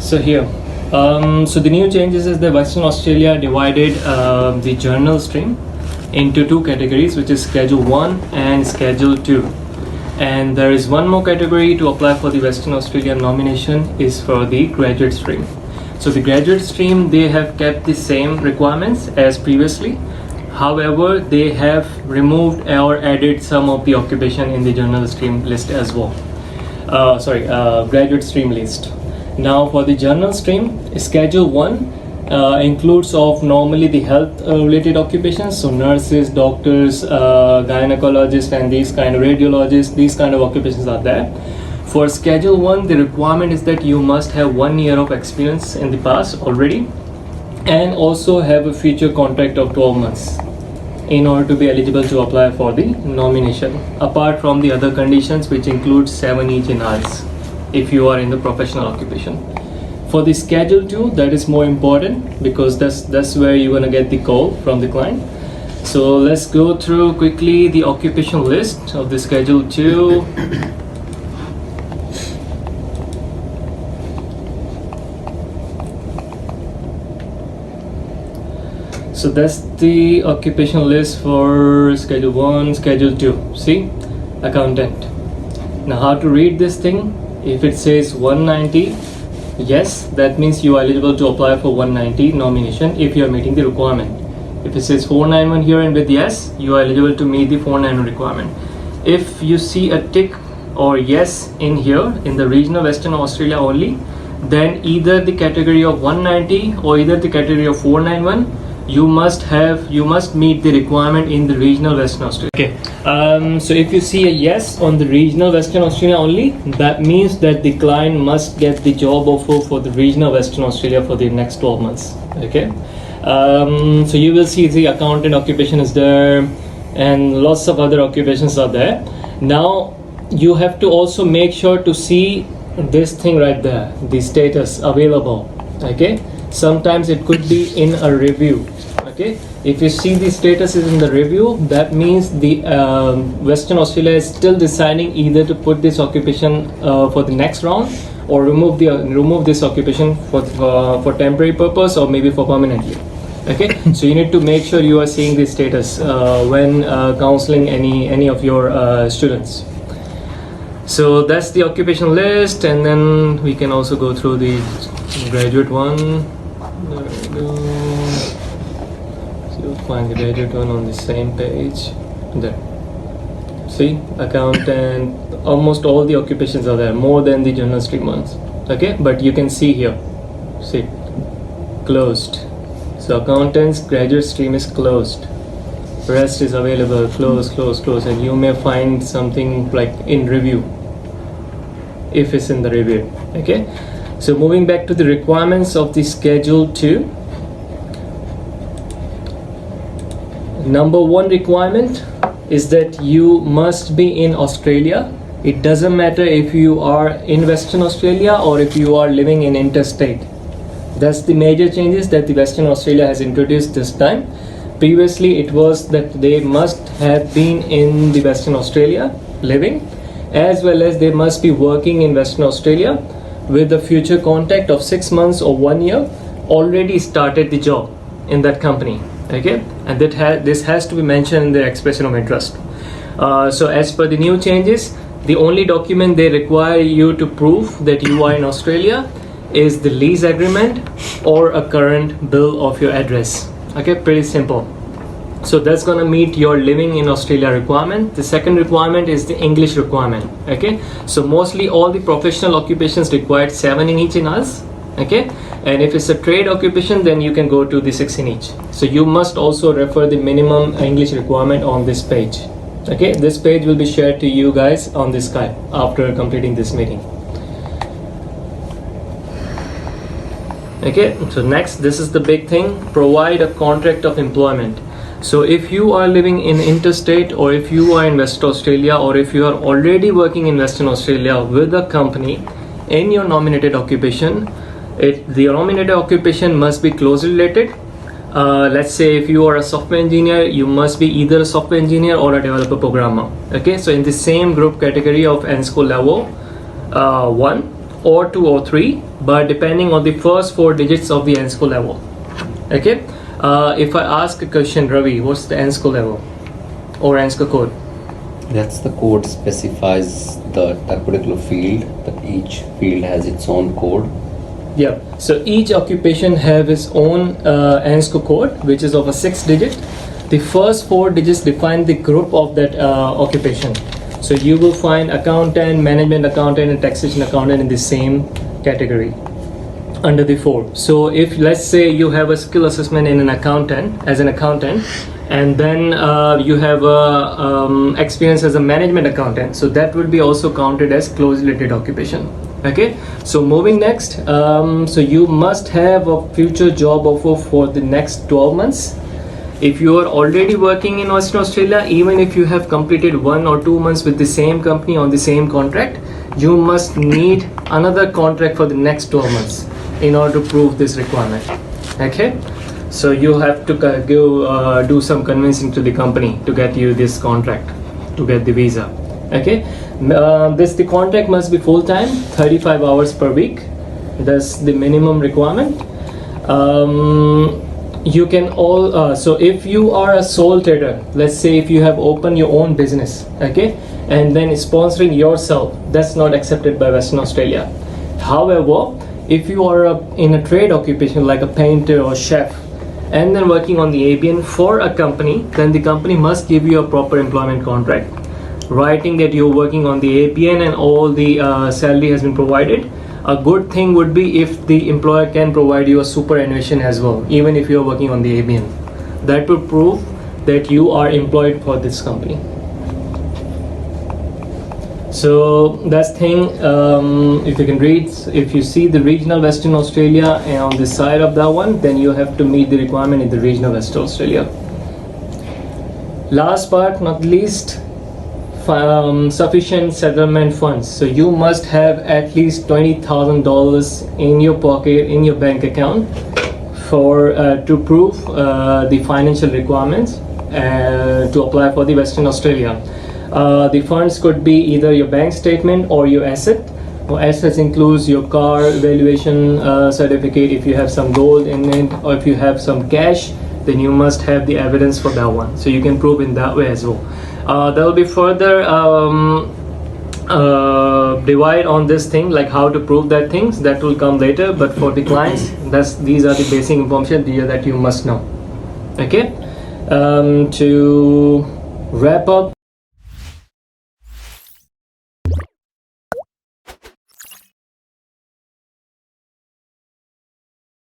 So here, so the new changes is that Western Australia divided the journal stream into two categories, which is Schedule 1 and Schedule 2. And there is one more category to apply for the Western Australia nomination is for the graduate stream. So the graduate stream, they have kept the same requirements as previously. However, they have removed or added some of the occupation in the journal stream list as well. Graduate stream list. Now for the journal stream, Schedule 1 includes of normally the health related occupations, so nurses, doctors, gynecologists, and these kind of radiologists, these kind of occupations are there. For Schedule 1, the requirement is that you must have 1 year of experience in the past already, and also have a future contract of 12 months in order to be eligible to apply for the nomination, apart from the other conditions, which include 7 each in hours if you are in the professional occupation. For the Schedule 2, that is more important because that's where you're gonna get the call from the client. So let's go through quickly the occupation list of the Schedule 2. So that's the occupation list for Schedule 1, Schedule 2. See, accountant. Now how to read this thing? If it says 190, yes, that means you are eligible to apply for 190 nomination if you are meeting the requirement. If it says 491 here and with yes, you are eligible to meet the 491 requirement. If you see a tick or yes in here in the region of Western Australia only, then either the category of 190 or either the category of 491, you must meet the requirement in the regional Western Australia. Okay, so if you see a yes on the regional Western Australia only, that means that the client must get the job offer for the regional Western Australia for the next 12 months. Okay, so you will see the accountant occupation is there and lots of other occupations are there. Now you have to also make sure to see this thing right there, the status available. Okay, sometimes it could be in a review. Okay, if you see the status is in the review, that means the Western Australia is still deciding either to put this occupation for the next round or remove this occupation for temporary purpose or maybe for permanently. Okay, so you need to make sure you are seeing the status when counseling any of your students. So that's the occupation list, and then we can also go through the graduate one. There we go. So you'll find the graduate one on the same page. There. See, accountant, almost all the occupations are there, more than the general stream ones. Okay, but you can see here, see, closed. So accountants graduate stream is closed. Rest is available, close, and you may find something like in review if it's in the review. Okay, so moving back to the requirements of the Schedule 2. Number 1 requirement is that you must be in Australia. It doesn't matter if you are in Western Australia or if you are living in interstate. That's the major changes that the Western Australia has introduced this time. Previously it was that they must have been in the Western Australia living, as well as they must be working in Western Australia with a future contract of 6 months or 1 year, already started the job in that company. Okay, and this has to be mentioned in the expression of interest. So as per the new changes, the only document they require you to prove that you are in Australia is the lease agreement or a current bill of your address. Okay, pretty simple. So that's gonna meet your living in Australia requirement. The second requirement is the English requirement. Okay, so mostly all the professional occupations required 7 in each in us. Okay, and if it's a trade occupation, then you can go to the 6 in each. So you must also refer the minimum English requirement on this page. Okay, this page will be shared to you guys on the Skype after completing this meeting. Okay, so next, this is the big thing, provide a contract of employment. So if you are living in interstate, or if you are in Western Australia, or if you are already working in Western Australia with a company in your nominated occupation, the nominated occupation must be closely related. Let's say if you are a software engineer, you must be either a software engineer or a developer programmer. Okay, so in the same group category of NSCO level 1, or 2 or 3, but depending on the first 4 digits of the ENSCO level. Okay, if I ask a question, Ravi, what's the ENSCO level or ENSCO code? That's the code specifies that particular field, that each field has its own code. Yeah, so each occupation have its own ENSCO code, which is of a 6 digit. The first 4 digits define the group of that occupation. So you will find accountant, management accountant, and taxation accountant in the same category under the 4. So if let's say you have a skill assessment in an accountant, as an accountant, and then you have a experience as a management accountant, so that will be also counted as closely related occupation. Okay, so moving next, so you must have a future job offer for the next 12 months. If you are already working in Western Australia, even if you have completed 1 or 2 months with the same company on the same contract, you must need another contract for the next 12 months in order to prove this requirement. Okay, so you have to go do some convincing to the company to get you this contract, to get the visa. Okay, the contract must be full-time, 35 hours per week. That's the minimum requirement. You can so if you are a sole trader, let's say if you have opened your own business, okay, and then sponsoring yourself, that's not accepted by Western Australia. However, if you are in a trade occupation like a painter or chef, and then working on the ABN for a company, then the company must give you a proper employment contract, writing that you're working on the ABN and all the salary has been provided. A good thing would be if the employer can provide you a superannuation as well, even if you're working on the ABN. That will prove that you are employed for this company. So that's thing. If you can read, if you see the regional Western Australia and on the side of that one, then you have to meet the requirement in the regional Western Australia. Last but not least, sufficient settlement funds. So you must have at least $20,000 in your pocket, in your bank account, for to prove the financial requirements to apply for the Western Australia. The funds could be either your bank statement or your asset. Assets includes your car valuation certificate, if you have some gold in it, or if you have some cash, then you must have the evidence for that one, so you can prove in that way as well. There will be further divide on this thing, like how to prove that things, that will come later, but for the clients, these are the basic information that you must know. Okay, to wrap up,